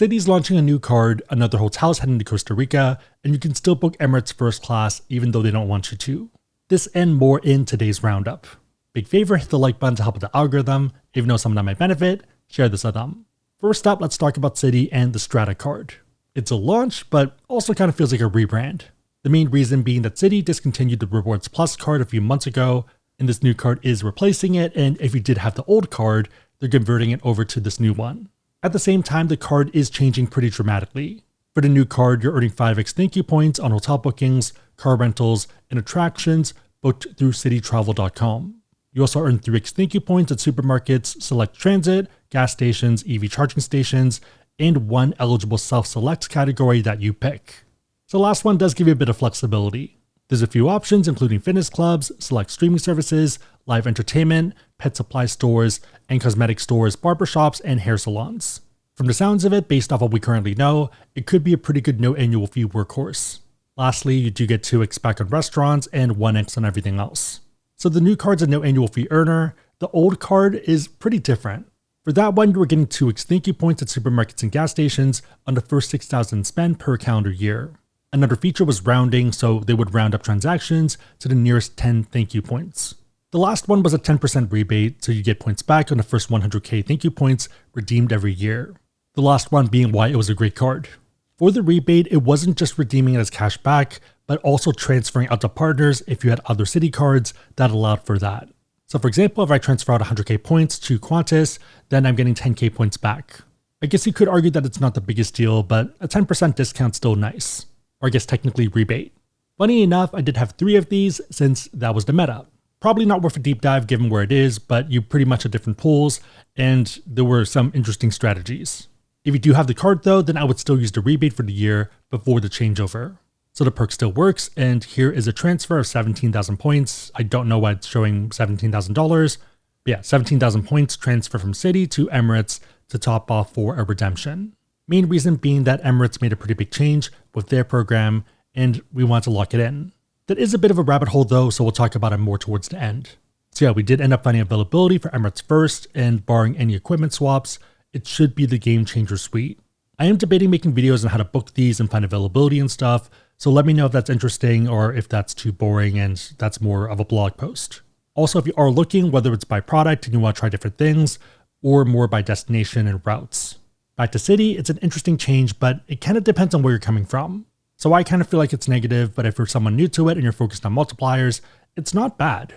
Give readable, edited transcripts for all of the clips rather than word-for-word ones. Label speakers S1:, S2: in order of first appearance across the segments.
S1: Citi's launching a new card, another hotel's heading to Costa Rica, and you can still book Emirates first class even though they don't want you to. This and more in today's roundup. Big favor, hit the like button to help with the algorithm. If you know someone that might benefit, share this with them. First up, let's talk about Citi and the Strata card. It's a launch, but also kind of feels like a rebrand. The main reason being that Citi discontinued the Rewards Plus card a few months ago, and this new card is replacing it, and if you did have the old card, they're converting it over to this new one. At the same time, the card is changing pretty dramatically. For the new card, you're earning 5x thank you points on hotel bookings, car rentals, and attractions booked through cititravel.com. You also earn 3x thank you points at supermarkets, select transit, gas stations, EV charging stations, and one eligible self-select category that you pick. So the last one does give you a bit of flexibility. There's a few options including fitness clubs, select streaming services, live entertainment, pet supply stores, and cosmetic stores, barbershops, and hair salons. From the sounds of it, based off what we currently know, it could be a pretty good no annual fee workhorse. Lastly, you do get 2x back on restaurants and 1x on everything else. So the new card's a no annual fee earner. The old card is pretty different. For that one, you were getting 2x thank you points at supermarkets and gas stations on the first 6,000 spend per calendar year. Another feature was rounding, so they would round up transactions to the nearest 10 thank you points. The last one was a 10% rebate, so you get points back on the first 100k thank you points redeemed every year. The last one being why it was a great card. For the rebate, it wasn't just redeeming it as cash back, but also transferring out to partners if you had other Citi cards that allowed for that. So for example, if I transfer out 100k points to Qantas, then I'm getting 10k points back. I guess you could argue that it's not the biggest deal, but a 10% discount's still nice. Or I guess technically rebate. Funny enough, I did have 3 of these since that was the meta. Probably not worth a deep dive given where it is, but you pretty much had different pools, and there were some interesting strategies. If you do have the card though, then I would still use the rebate for the year before the changeover. So the perk still works, and here is a transfer of 17,000 points. I don't know why it's showing $17,000. But yeah, 17,000 points transfer from Citi to Emirates to top off for a redemption. Main reason being that Emirates made a pretty big change with their program, and we want to lock it in. That is a bit of a rabbit hole though, so we'll talk about it more towards the end. So yeah, we did end up finding availability for Emirates first, and barring any equipment swaps, it should be the game changer suite. I am debating making videos on how to book these and find availability and stuff, so let me know if that's interesting or if that's too boring and that's more of a blog post. Also, if you are looking, whether it's by product and you want to try different things, or more by destination and routes. Back to Citi, it's an interesting change, but it kind of depends on where you're coming from. So I kind of feel like it's negative, but if you're someone new to it and you're focused on multipliers, it's not bad.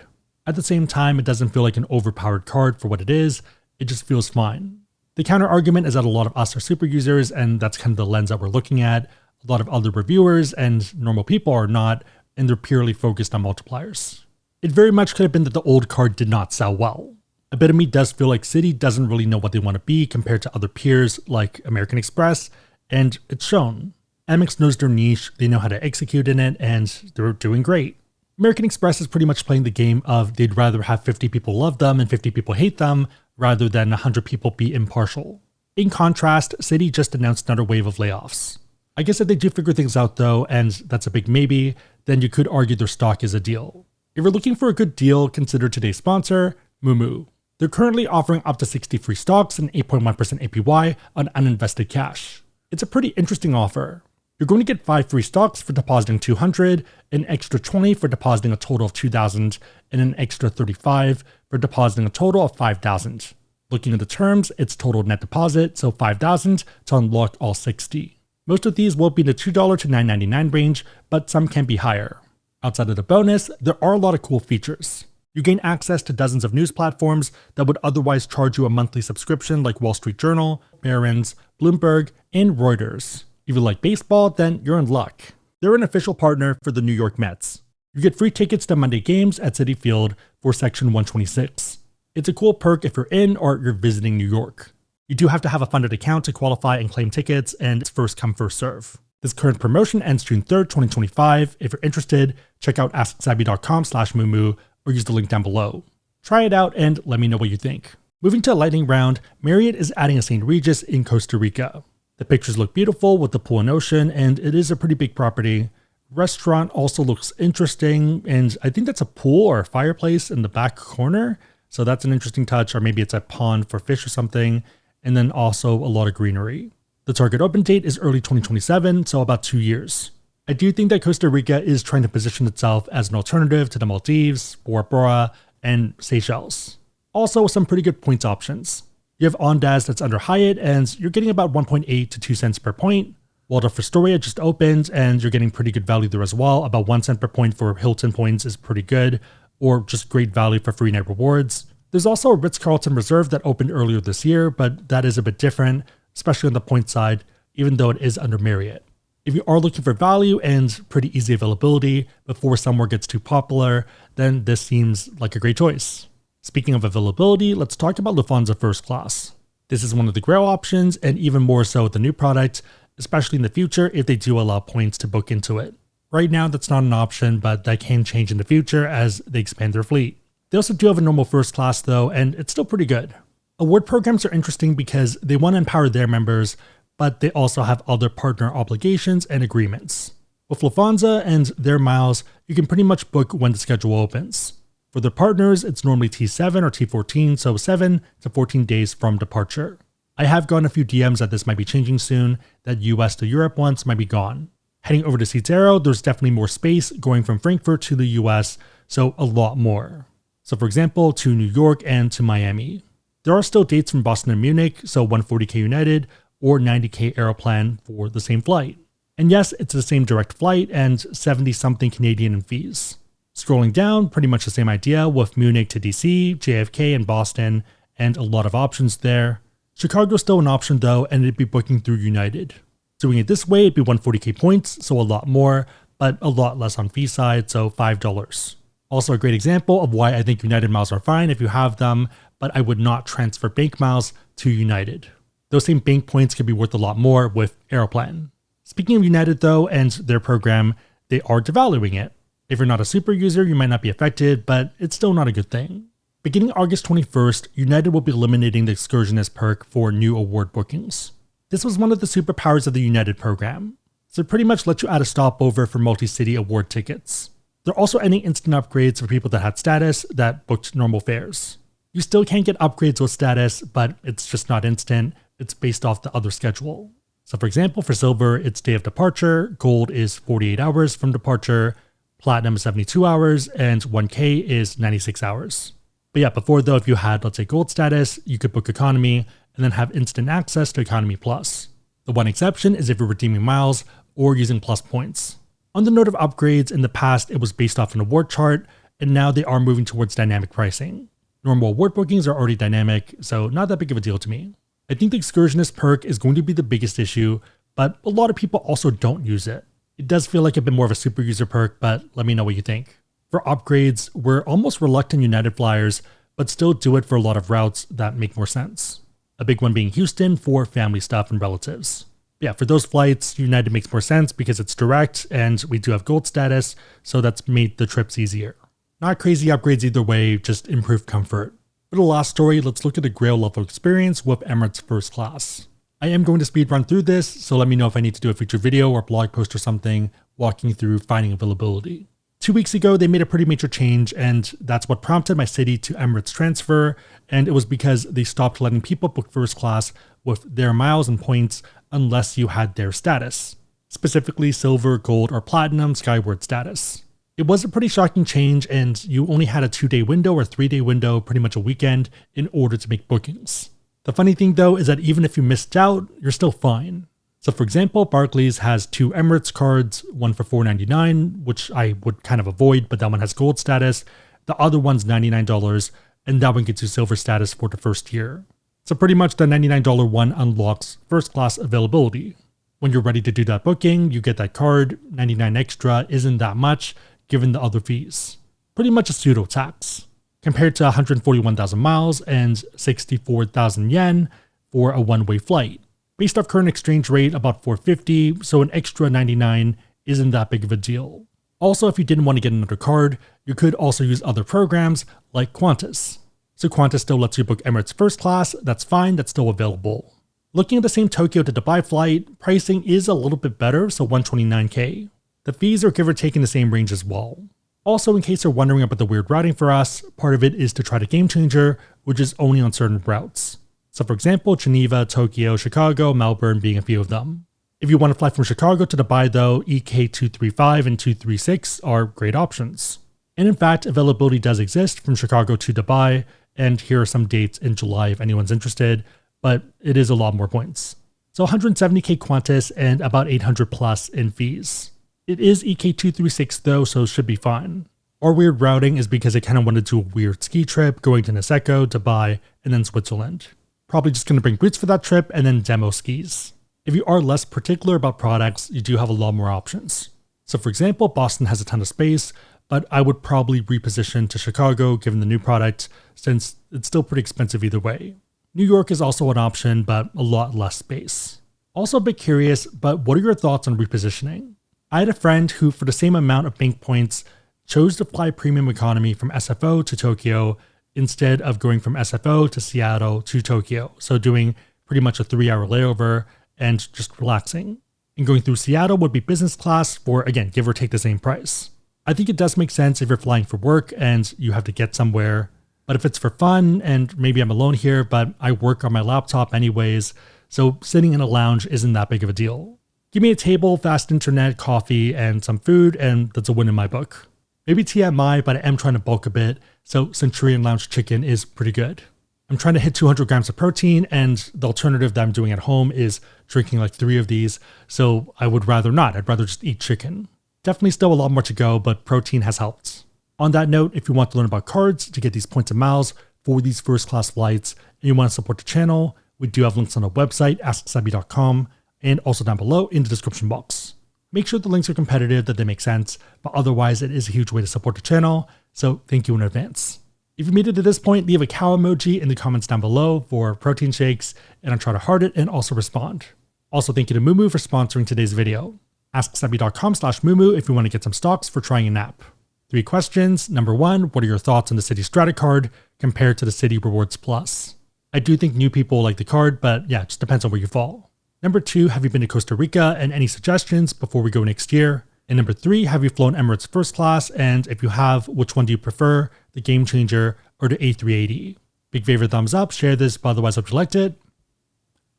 S1: At the same time, it doesn't feel like an overpowered card for what it is, it just feels fine. The counter argument is that a lot of us are super users, and that's kind of the lens that we're looking at. A lot of other reviewers and normal people are not, and they're purely focused on multipliers. It very much could have been that the old card did not sell well. A bit of me does feel like Citi doesn't really know what they want to be compared to other peers like American Express, and it's shown. Amex knows their niche, they know how to execute in it, and they're doing great. American Express is pretty much playing the game of they'd rather have 50 people love them and 50 people hate them, rather than 100 people be impartial. In contrast, Citi just announced another wave of layoffs. I guess if they do figure things out though, and that's a big maybe, then you could argue their stock is a deal. If you're looking for a good deal, consider today's sponsor, Moomoo. They're currently offering up to 60 free stocks and 8.1% APY on uninvested cash. It's a pretty interesting offer. You're going to get 5 free stocks for depositing 200, an extra 20 for depositing a total of 2,000, and an extra 35 for depositing a total of 5,000. Looking at the terms, it's total net deposit, so 5,000 to unlock all 60. Most of these will be in the $2 to $9.99 range, but some can be higher. Outside of the bonus, there are a lot of cool features. You gain access to dozens of news platforms that would otherwise charge you a monthly subscription like Wall Street Journal, Barron's, Bloomberg, and Reuters. If you like baseball, then you're in luck. They're an official partner for the New York Mets. You get free tickets to Monday games at Citi Field for Section 126. It's a cool perk if you're in or you're visiting New York. You do have to have a funded account to qualify and claim tickets, and it's first come, first serve. This current promotion ends June 3rd, 2025. If you're interested, check out AskSebby.com/Moomoo or use the link down below. Try it out and let me know what you think. Moving to a lightning round, Marriott is adding a St. Regis in Costa Rica. The pictures look beautiful with the pool and ocean, and it is a pretty big property. Restaurant also looks interesting, and I think that's a pool or a fireplace in the back corner. So that's an interesting touch, or maybe it's a pond for fish or something. And then also a lot of greenery. The target open date is early 2027, so about 2 years. I do think that Costa Rica is trying to position itself as an alternative to the Maldives, Bora Bora, and Seychelles. Also, some pretty good points options. You have Ondas that's under Hyatt, and you're getting about 1.8 to 2 cents per point, while the Fostoria just opened, and you're getting pretty good value there as well. About 1 cent per point for Hilton points is pretty good, or just great value for free night rewards. There's also a Ritz-Carlton Reserve that opened earlier this year, but that is a bit different, especially on the point side, even though it is under Marriott. If you are looking for value and pretty easy availability before somewhere gets too popular, then this seems like a great choice. Speaking of availability, let's talk about Lufthansa First Class. This is one of the Grail options, and even more so with the new product, especially in the future if they do allow points to book into it. Right now, that's not an option, but that can change in the future as they expand their fleet. They also do have a normal first class though, and it's still pretty good. Award programs are interesting because they want to empower their members, but they also have other partner obligations and agreements. With Lufthansa and their miles, you can pretty much book when the schedule opens. For their partners, it's normally T7 or T14, so 7 to 14 days from departure. I have gotten a few DMs that this might be changing soon, that US to Europe ones might be gone. Heading over to SeatAero, there's definitely more space going from Frankfurt to the US, so a lot more. So for example, to New York and to Miami. There are still dates from Boston and Munich, so 140k United or 90k Aeroplan for the same flight. And yes, it's the same direct flight and 70 something Canadian in fees. Scrolling down, pretty much the same idea with Munich to DC, JFK and Boston, and a lot of options there. Chicago's still an option though, and it'd be booking through United. Doing it this way, it'd be 140k points, so a lot more, but a lot less on fee side, so $5. Also a great example of why I think United miles are fine if you have them, but I would not transfer bank miles to United. Those same bank points could be worth a lot more with Aeroplan. Speaking of United though, and their program, they are devaluing it. If you're not a super user, you might not be affected, but it's still not a good thing. Beginning August 21st, United will be eliminating the excursionist perk for new award bookings. This was one of the superpowers of the United program, so it pretty much lets you add a stopover for multi-city award tickets. They're also ending instant upgrades for people that had status that booked normal fares. You still can't get upgrades with status, but it's just not instant, it's based off the other schedule. So for example, for Silver, it's day of departure, Gold is 48 hours from departure, Platinum is 72 hours, and 1K is 96 hours. But yeah, before though, if you had, let's say, Gold status, you could book Economy and then have instant access to Economy Plus. The one exception is if you're redeeming miles or using plus points. On the note of upgrades, in the past it was based off an award chart, and now they are moving towards dynamic pricing. Normal award bookings are already dynamic, so not that big of a deal to me. I think the excursionist perk is going to be the biggest issue, but a lot of people also don't use it. It does feel like a bit more of a super user perk, but let me know what you think. For upgrades, we're almost reluctant United flyers, but still do it for a lot of routes that make more sense. A big one being Houston for family stuff and relatives. Yeah, for those flights, United makes more sense because it's direct and we do have Gold status, so that's made the trips easier. Not crazy upgrades either way, just improved comfort. For the last story, let's look at the Grail level experience with Emirates First Class. I am going to speed run through this, so let me know if I need to do a feature video or blog post or something walking through finding availability. 2 weeks ago, they made a pretty major change, and that's what prompted my Citi to Emirates transfer, and it was because they stopped letting people book first class with their miles and points unless you had their status, specifically Silver, Gold, or Platinum Skyward status. It was a pretty shocking change, and you only had a 2-day window or 3-day window, pretty much a weekend, in order to make bookings. The funny thing though is that even if you missed out, you're still fine. So for example, Barclays has 2 Emirates cards, one for $4.99, which I would kind of avoid, but that one has Gold status. The other one's $99, and that one gets you Silver status for the first year. So pretty much the $99 one unlocks first class availability. When you're ready to do that booking, you get that card. $99 extra isn't that much given the other fees. Pretty much a pseudo tax, compared to 141,000 miles and 64,000 yen for a one-way flight. Based off current exchange rate, about $450, so an extra $99 isn't that big of a deal. Also, if you didn't want to get another card, you could also use other programs like Qantas. So Qantas still lets you book Emirates First Class, that's fine, that's still available. Looking at the same Tokyo to Dubai flight, pricing is a little bit better, so $129K. The fees are give or take in the same range as well. Also, in case you're wondering about the weird routing for us, part of it is to try to game changer, which is only on certain routes. So for example, Geneva, Tokyo, Chicago, Melbourne being a few of them. If you want to fly from Chicago to Dubai though, EK235 and 236 are great options. And in fact, availability does exist from Chicago to Dubai, and here are some dates in July if anyone's interested, but it is a lot more points. So 170k Qantas and about 800 plus in fees. It is EK236 though, so it should be fine. Our weird routing is because I kind of wanted to do a weird ski trip going to Niseko, Dubai, and then Switzerland. Probably just going to bring boots for that trip and then demo skis. If you are less particular about products, you do have a lot more options. So for example, Boston has a ton of space, but I would probably reposition to Chicago given the new product, since it's still pretty expensive either way. New York is also an option, but a lot less space. Also a bit curious, but what are your thoughts on repositioning? I had a friend who, for the same amount of bank points, chose to fly premium economy from SFO to Tokyo instead of going from SFO to Seattle to Tokyo. So doing pretty much a 3-hour layover and just relaxing. And going through Seattle would be business class for, again, give or take the same price. I think it does make sense if you're flying for work and you have to get somewhere. But if it's for fun, and maybe I'm alone here, but I work on my laptop anyways, so sitting in a lounge isn't that big of a deal. Give me a table, fast internet, coffee, and some food, and that's a win in my book. Maybe TMI, but I am trying to bulk a bit, so Centurion Lounge chicken is pretty good. I'm trying to hit 200 grams of protein, and the alternative that I'm doing at home is drinking like 3 of these, so I would rather not. I'd rather just eat chicken. Definitely still a lot more to go, but protein has helped. On that note, if you want to learn about cards to get these points and miles for these first class flights, and you want to support the channel, we do have links on our website, AskSebby.com, and also down below in the description box. Make sure the links are competitive, that they make sense, but otherwise it is a huge way to support the channel, so thank you in advance. If you made it to this point, leave a cow emoji in the comments down below for protein shakes, and I'll try to heart it and also respond. Also, thank you to Moomoo for sponsoring today's video. AskSebby.com/Moomoo if you want to get some stocks for trying an app. 3 questions. Number 1, what are your thoughts on the Citi Strata card compared to the Citi Rewards Plus? I do think new people like the card, but yeah, it just depends on where you fall. Number 2, have you been to Costa Rica, and any suggestions before we go next year? And number 3, have you flown Emirates first class, and if you have, which one do you prefer, the Game Changer or the A380? Big favorite thumbs up, share this, but otherwise hope you liked it.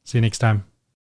S1: See you next time.